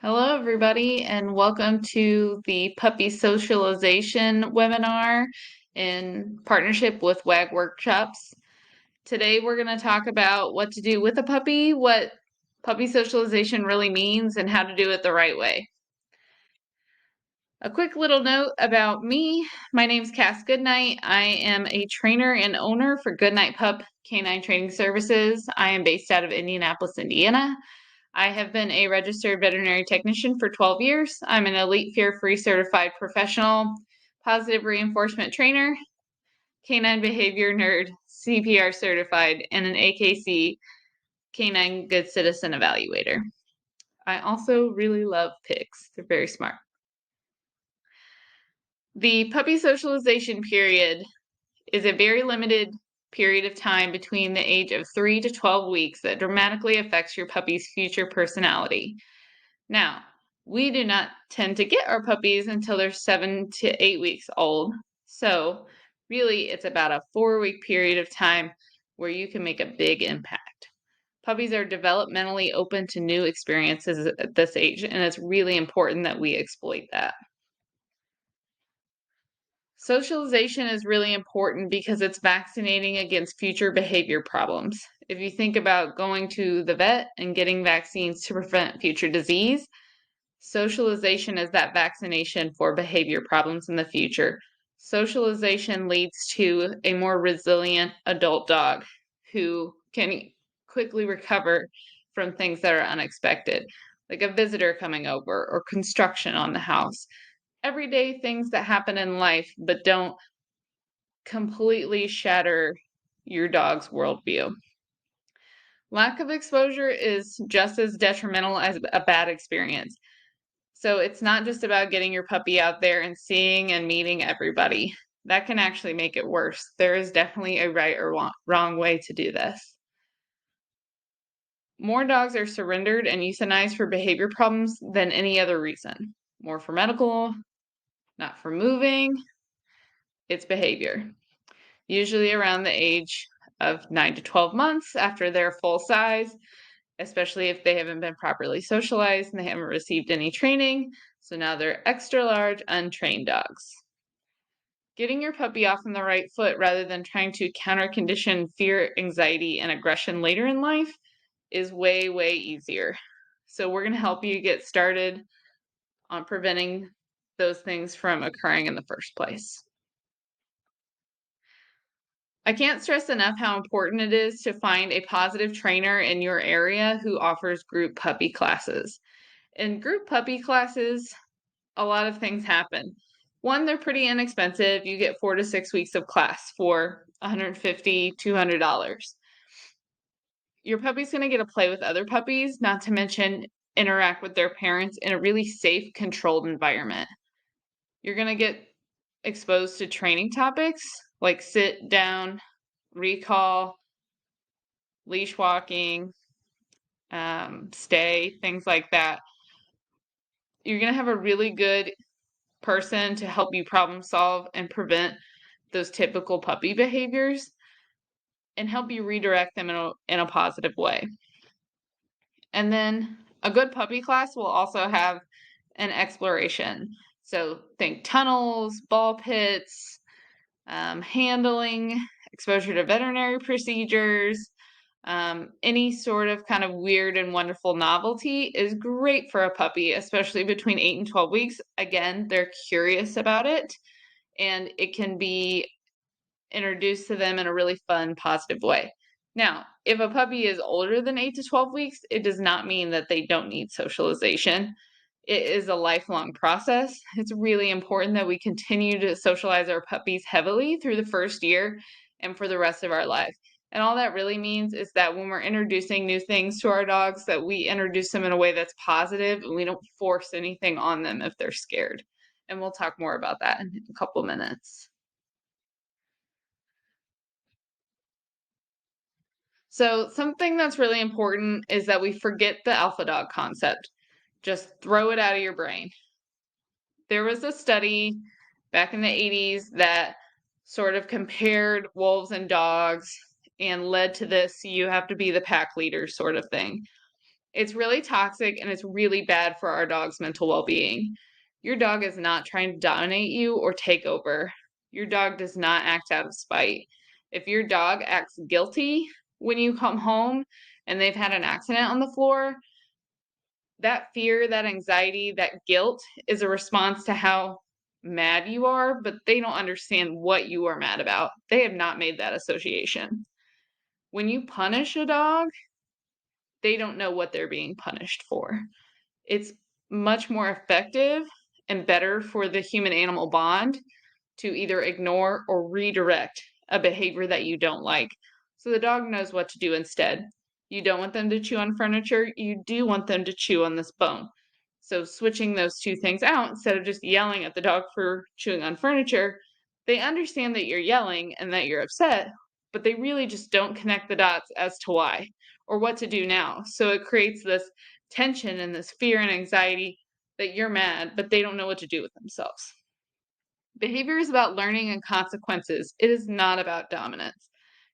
Hello, everybody, and welcome to the Puppy Socialization webinar in partnership with WAG Workshops. Today, we're going to talk about what to do with a puppy, what puppy socialization really means, and how to do it the right way. A quick little note about me. My name's Cass Goodnight. I am a trainer and owner for Goodnight Pup Canine Training Services. I am based out of Indianapolis, Indiana. I have been a registered veterinary technician for 12 years. I'm an Elite Fear-Free certified professional, positive reinforcement trainer, canine behavior nerd, CPR certified, and an AKC canine good citizen evaluator. I also really love pigs. They're very smart. The puppy socialization period is a very limited period of time between the age of 3 to 12 weeks that dramatically affects your puppy's future personality. Now, we do not tend to get our puppies until they're 7 to 8 weeks old. So, really, it's about a 4-week period of time where you can make a big impact. Puppies are developmentally open to new experiences at this age, and it's really important that we exploit that. Socialization is really important because it's vaccinating against future behavior problems. If you think about going to the vet and getting vaccines to prevent future disease, socialization is that vaccination for behavior problems in the future. Socialization leads to a more resilient adult dog who can quickly recover from things that are unexpected, like a visitor coming over or construction on the house. Everyday things that happen in life but don't completely shatter your dog's worldview. Lack of exposure is just as detrimental as a bad experience. So it's not just about getting your puppy out there and seeing and meeting everybody. That can actually make it worse. There is definitely a right or wrong way to do this. More dogs are surrendered and euthanized for behavior problems than any other reason. More for medical, not for moving. It's behavior. Usually around the age of 9 to 12 months after they're full size, especially if they haven't been properly socialized and they haven't received any training. So now they're extra large, untrained dogs. Getting your puppy off on the right foot rather than trying to counter condition fear, anxiety, and aggression later in life is way, way easier. So we're going to help you get started on preventing those things from occurring in the first place. I can't stress enough how important it is to find a positive trainer in your area who offers group puppy classes. In group puppy classes, a lot of things happen. One, they're pretty inexpensive. You get 4 to 6 weeks of class for $150, $200. Your puppy's going to get to play with other puppies, not to mention interact with their parents in a really safe, controlled environment. You're going to get exposed to training topics like sit, down, recall, leash walking, stay, things like that. You're going to have a really good person to help you problem solve and prevent those typical puppy behaviors and help you redirect them in a positive way. And then a good puppy class will also have an exploration. So think tunnels, ball pits, handling, exposure to veterinary procedures, any sort of kind of weird and wonderful novelty is great for a puppy, especially between 8 and 12 weeks. Again, they're curious about it, and it can be introduced to them in a really fun, positive way. Now, if a puppy is older than 8 to 12 weeks, it does not mean that they don't need socialization. It is a lifelong process. It's really important that we continue to socialize our puppies heavily through the first year and for the rest of our life. And all that really means is that when we're introducing new things to our dogs, that we introduce them in a way that's positive and we don't force anything on them if they're scared. And we'll talk more about that in a couple minutes. So something that's really important is that we forget the alpha dog concept. Just throw it out of your brain. There was a study back in the 80s that sort of compared wolves and dogs and led to this you have to be the pack leader sort of thing. It's really toxic and it's really bad for our dog's mental well-being. Your dog is not trying to dominate you or take over. Your dog does not act out of spite. If your dog acts guilty when you come home and they've had an accident on the floor, that fear, that anxiety, that guilt is a response to how mad you are, but they don't understand what you are mad about. They have not made that association. When you punish a dog, they don't know what they're being punished for. It's much more effective and better for the human animal bond to either ignore or redirect a behavior that you don't like. So the dog knows what to do instead. You don't want them to chew on furniture, you do want them to chew on this bone. So switching those two things out instead of just yelling at the dog for chewing on furniture, they understand that you're yelling and that you're upset, but they really just don't connect the dots as to why or what to do now. So it creates this tension and this fear and anxiety that you're mad, but they don't know what to do with themselves. Behavior is about learning and consequences. It is not about dominance.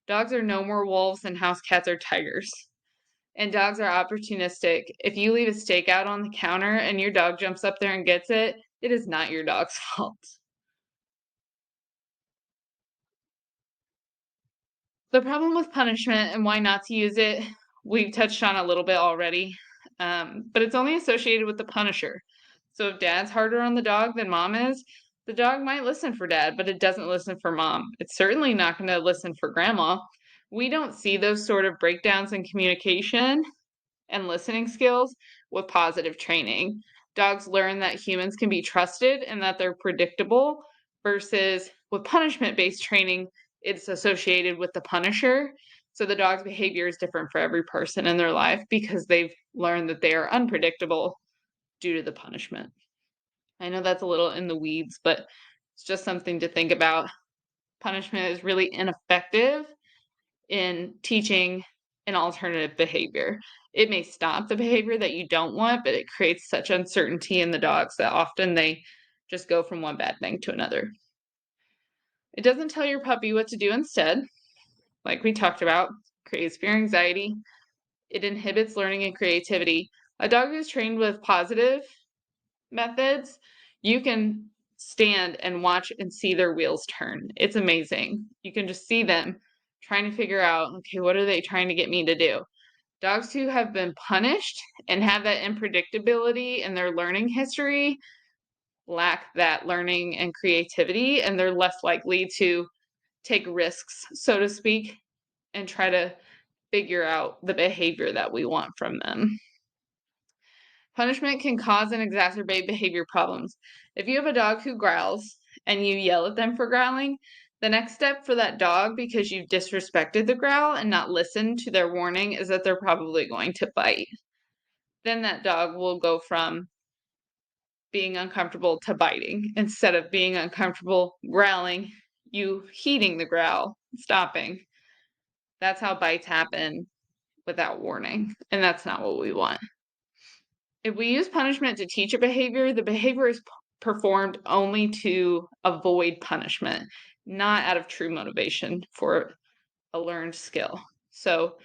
Dogs are no more wolves than house cats are tigers. And dogs are opportunistic. If you leave a steak out on the counter and your dog jumps up there and gets it, it is not your dog's fault. The problem with punishment and why not to use it, we've touched on a little bit already, but it's only associated with the punisher. So if dad's harder on the dog than mom is, the dog might listen for dad, but it doesn't listen for mom. It's certainly not going to listen for grandma. We don't see those sort of breakdowns in communication and listening skills with positive training. Dogs learn that humans can be trusted and that they're predictable, versus with punishment based training, it's associated with the punisher. So the dog's behavior is different for every person in their life because they've learned that they are unpredictable due to the punishment. I know that's a little in the weeds, but it's just something to think about. Punishment is really ineffective in teaching an alternative behavior. It may stop the behavior that you don't want, but it creates such uncertainty in the dogs that often they just go from one bad thing to another. It doesn't tell your puppy what to do instead, like we talked about, creates fear, anxiety. It inhibits learning and creativity. A dog who's trained with positive methods, you can stand and watch and see their wheels turn. It's amazing. You can just see them trying to figure out, okay, what are they trying to get me to do? Dogs who have been punished and have that unpredictability in their learning history lack that learning and creativity, and they're less likely to take risks, so to speak, and try to figure out the behavior that we want from them. Punishment can cause and exacerbate behavior problems. If you have a dog who growls and you yell at them for growling, the next step for that dog, because you've disrespected the growl and not listened to their warning, is that they're probably going to bite. Then that dog will go from being uncomfortable to biting. Instead of being uncomfortable growling, you heeding the growl, stopping. That's how bites happen without warning, and that's not what we want. If we use punishment to teach a behavior, the behavior is performed only to avoid punishment, not out of true motivation for a learned skill. So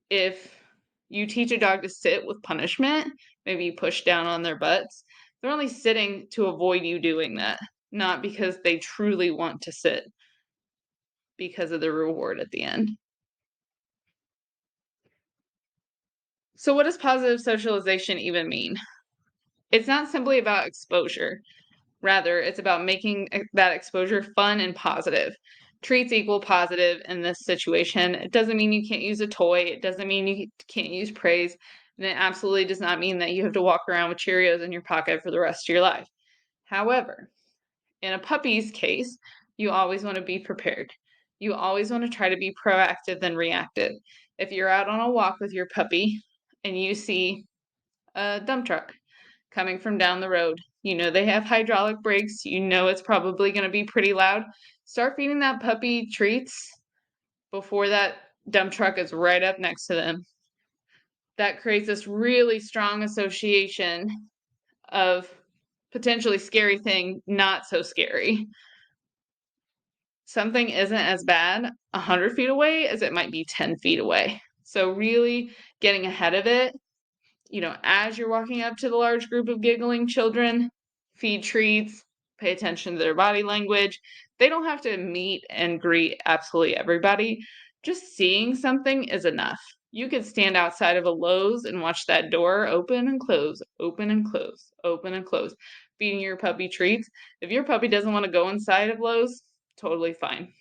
if you teach a dog to sit with punishment, maybe you push down on their butts, they're only sitting to avoid you doing that, not because they truly want to sit because of the reward at the end. So what does positive socialization even mean? It's not simply about exposure. Rather, it's about making that exposure fun and positive. Treats equal positive in this situation. It doesn't mean you can't use a toy. It doesn't mean you can't use praise. And it absolutely does not mean that you have to walk around with Cheerios in your pocket for the rest of your life. However, in a puppy's case, you always want to be prepared. You always want to try to be proactive than reactive. If you're out on a walk with your puppy and you see a dump truck coming from down the road, you know they have hydraulic brakes, you know it's probably going to be pretty loud. Start feeding that puppy treats before that dump truck is right up next to them. That creates this really strong association of potentially scary thing, not so scary. Something isn't as bad 100 feet away as it might be 10 feet away. So really getting ahead of it as you're walking up to the large group of giggling children, feed treats, pay attention to their body language. They don't have to meet and greet absolutely everybody. Just seeing something is enough. You could stand outside of a Lowe's and watch that door open and close, open and close, open and close, feeding your puppy treats. If your puppy doesn't want to go inside of Lowe's, totally fine.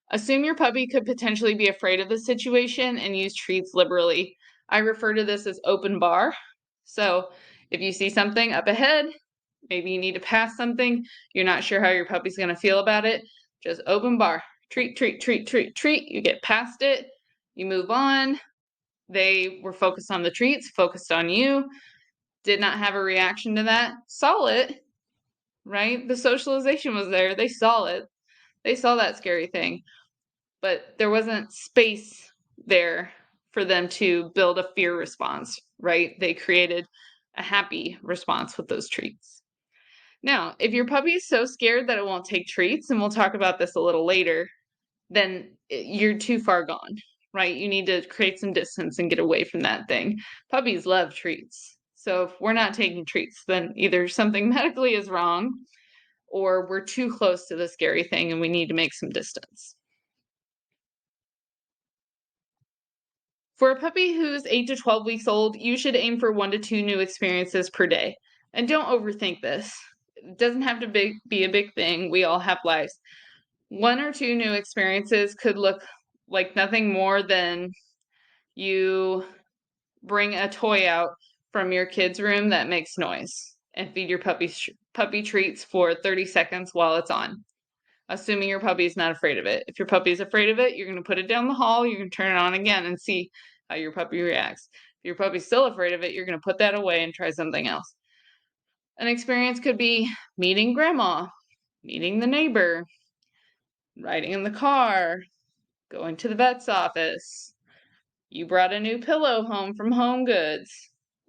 Assume your puppy could potentially be afraid of the situation and use treats liberally. I refer to this as open bar. So if you see something up ahead, maybe you need to pass something, you're not sure how your puppy's going to feel about it, just open bar. Treat, treat, treat, treat, treat. You get past it, you move on. They were focused on the treats, focused on you, did not have a reaction to that, saw it, right? The socialization was there. They saw it. They saw that scary thing. But there wasn't space there for them to build a fear response, right? They created a happy response with those treats. Now, if your puppy is so scared that it won't take treats, and we'll talk about this a little later, then you're too far gone, right? You need to create some distance and get away from that thing. Puppies love treats. So if we're not taking treats, then either something medically is wrong or we're too close to the scary thing and we need to make some distance. For a puppy who's 8 to 12 weeks old, you should aim for 1 to 2 new experiences per day. And don't overthink this. It doesn't have to be a big thing. We all have lives. 1 or 2 new experiences could look like nothing more than you bring a toy out from your kid's room that makes noise and feed your puppy treats for 30 seconds while it's on, assuming your puppy is not afraid of it. If your puppy is afraid of it, you're going to put it down the hall, you're going to turn it on again and see how your puppy reacts. If your puppy's still afraid of it, you're going to put that away and try something else. An experience could be meeting grandma, meeting the neighbor, riding in the car, going to the vet's office. You brought a new pillow home from Home Goods.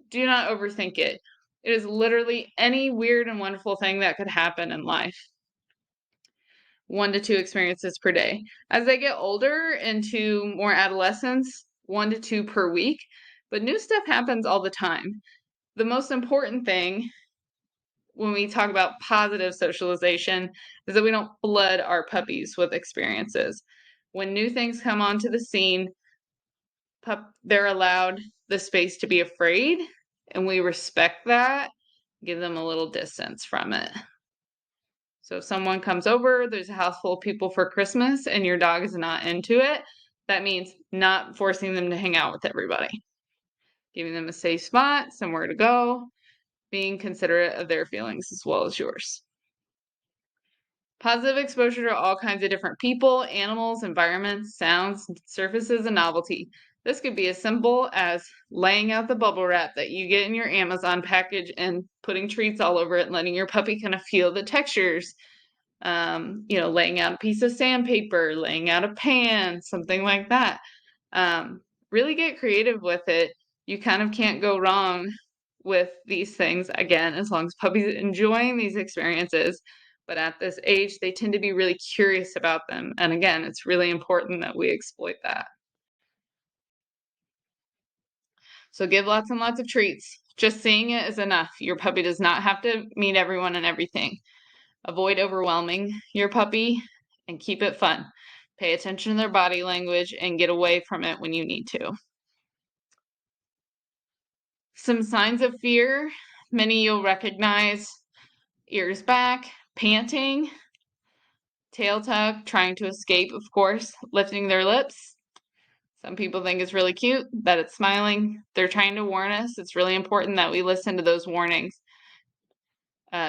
Do not overthink it. It is literally any weird and wonderful thing that could happen in life. 1 to 2 experiences per day. As they get older into more adolescence, 1 to 2 per week, but new stuff happens all the time. The most important thing when we talk about positive socialization is that we don't flood our puppies with experiences. When new things come onto the scene, they're allowed the space to be afraid, and we respect that, give them a little distance from it. So if someone comes over, there's a house full of people for Christmas, and your dog is not into it, that means not forcing them to hang out with everybody. Giving them a safe spot, somewhere to go, being considerate of their feelings as well as yours. Positive exposure to all kinds of different people, animals, environments, sounds, surfaces, and novelty. This could be as simple as laying out the bubble wrap that you get in your Amazon package and putting treats all over it and letting your puppy kind of feel the textures. Laying out a piece of sandpaper, laying out a pan, something like that. Really get creative with it. You kind of can't go wrong with these things, again, as long as puppies enjoying these experiences. But at this age, they tend to be really curious about them. And again, it's really important that we exploit that. So give lots and lots of treats. Just seeing it is enough. Your puppy does not have to meet everyone and everything. Avoid overwhelming your puppy and keep it fun. Pay attention to their body language and get away from it when you need to. Some signs of fear. Many you'll recognize: ears back, panting, tail tuck, trying to escape, of course, lifting their lips. Some people think it's really cute that it's smiling. They're trying to warn us. It's really important that we listen to those warnings.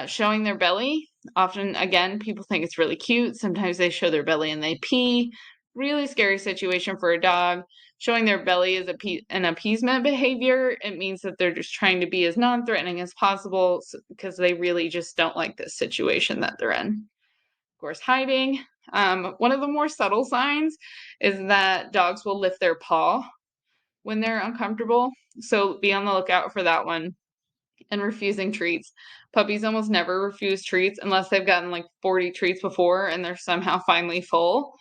Showing their belly. Often, again, people think it's really cute. Sometimes they show their belly and they pee. Really scary situation for a dog. Showing their belly is an appeasement behavior. It means that they're just trying to be as non-threatening as possible because they really just don't like this situation that they're in. Of course, hiding. One of the more subtle signs is that dogs will lift their paw when they're uncomfortable. So be on the lookout for that one. And refusing treats. Puppies almost never refuse treats unless they've gotten like 40 treats before and they're somehow finally full.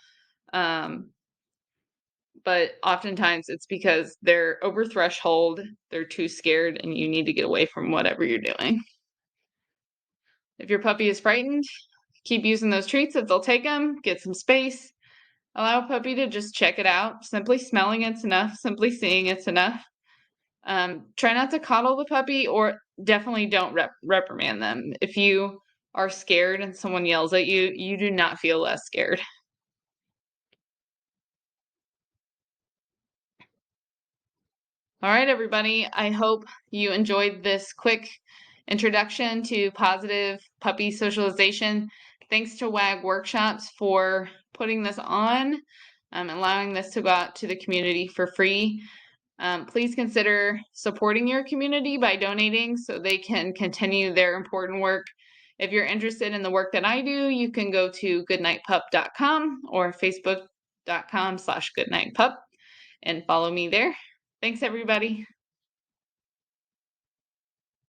but oftentimes it's because they're over threshold, they're too scared, and you need to get away from whatever you're doing. If your puppy is frightened, keep using those treats if they'll take them, get some space, allow a puppy to just check it out. Simply smelling it's enough, simply seeing it's enough. Try not to coddle the puppy, or definitely don't reprimand them. If you are scared and someone yells at you, you do not feel less scared. All right, everybody. I hope you enjoyed this quick introduction to positive puppy socialization. Thanks to WAG Workshops for putting this on, allowing this to go out to the community for free. Please consider supporting your community by donating so they can continue their important work. If you're interested in the work that I do, you can go to goodnightpup.com or facebook.com/goodnightpup and follow me there. Thanks, everybody.